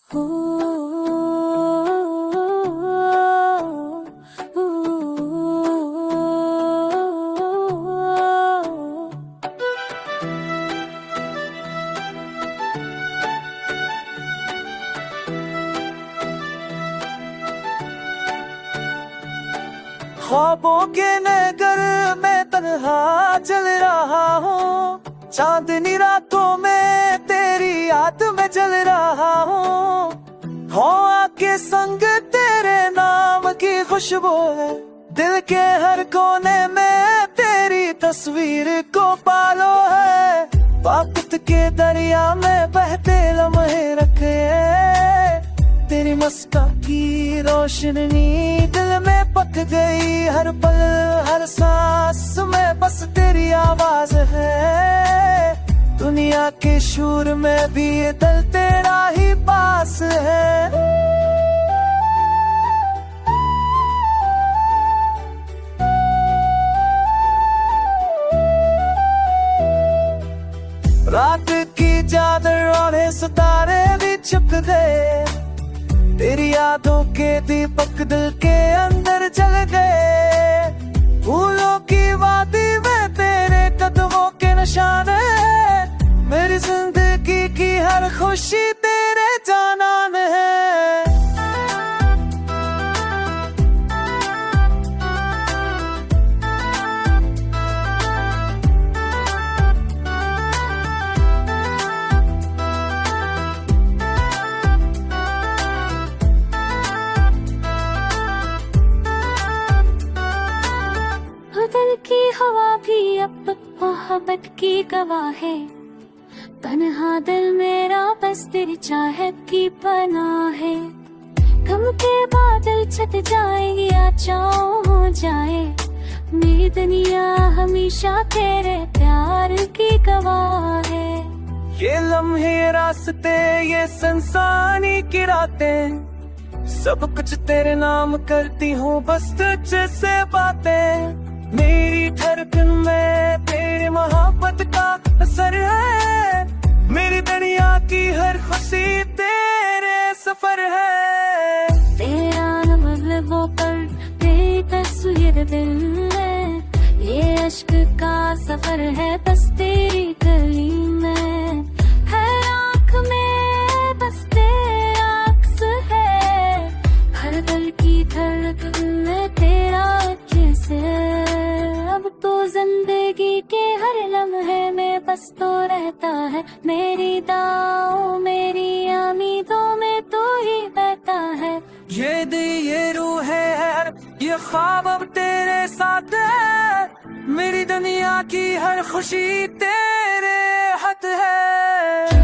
हो ख्वाबों के नगर में तन्हा चल रहा हूँ, चांदनी रातों में तेरी याद में जल रहा हूँ। हो आके संग तेरे नाम की खुशबू है, दिल के हर कोने में तेरी तस्वीर को पालो है। वक्त के दरिया में बहते लम्हे रखे, तेरी मुस्कान की रोशनी दिल में पक गई। हर पल हर सांस में बस तेरी आवाज है, दुनिया के शोर में भी ये दिल तेरा ही पास है। रात की चादर और सितारे भी छुप गए, तेरी यादों के दीपक दिल के अंदर जल गए। फूलों की वादी में तेरे कदमों के निशान है, मेरी जिंदगी की हर खुशी तेरे जानान है। दिल की हवा भी अब मोहब्बत की गवाह है, तन्हा दिल मेरा बस तेरी चाहत की पनाह है। गम के बादल छट जाएंगे या छाँव हो जाए, मेरी दुनिया हमेशा तेरे प्यार की गवाह है। ये लम्हे रास्ते ये संसानी की रातें, सब कुछ तेरे नाम करती हूँ बस तुझसे बातें। मेरी धड़कन में तेरी मोहब्बत का असर है, मेरी दुनिया की हर खुशी तेरे सफर है। तेरा लबों पर तेरी तस्वीर दिल है, ये अश्क का सफर है बस तेरी गली में। हर आँख में बस तेरा अक्स है, हर दिल की धड़कन में तेरा जैसे। अब तो जिंदगी के हर लम्हे में बस तो रहता है, मेरी दाओं मेरी उम्मीदों में तो ही बहता है। ये दिल ये रूह है, ये ख्वाब अब तेरे साथ है, मेरी दुनिया की हर खुशी तेरे हाथ है।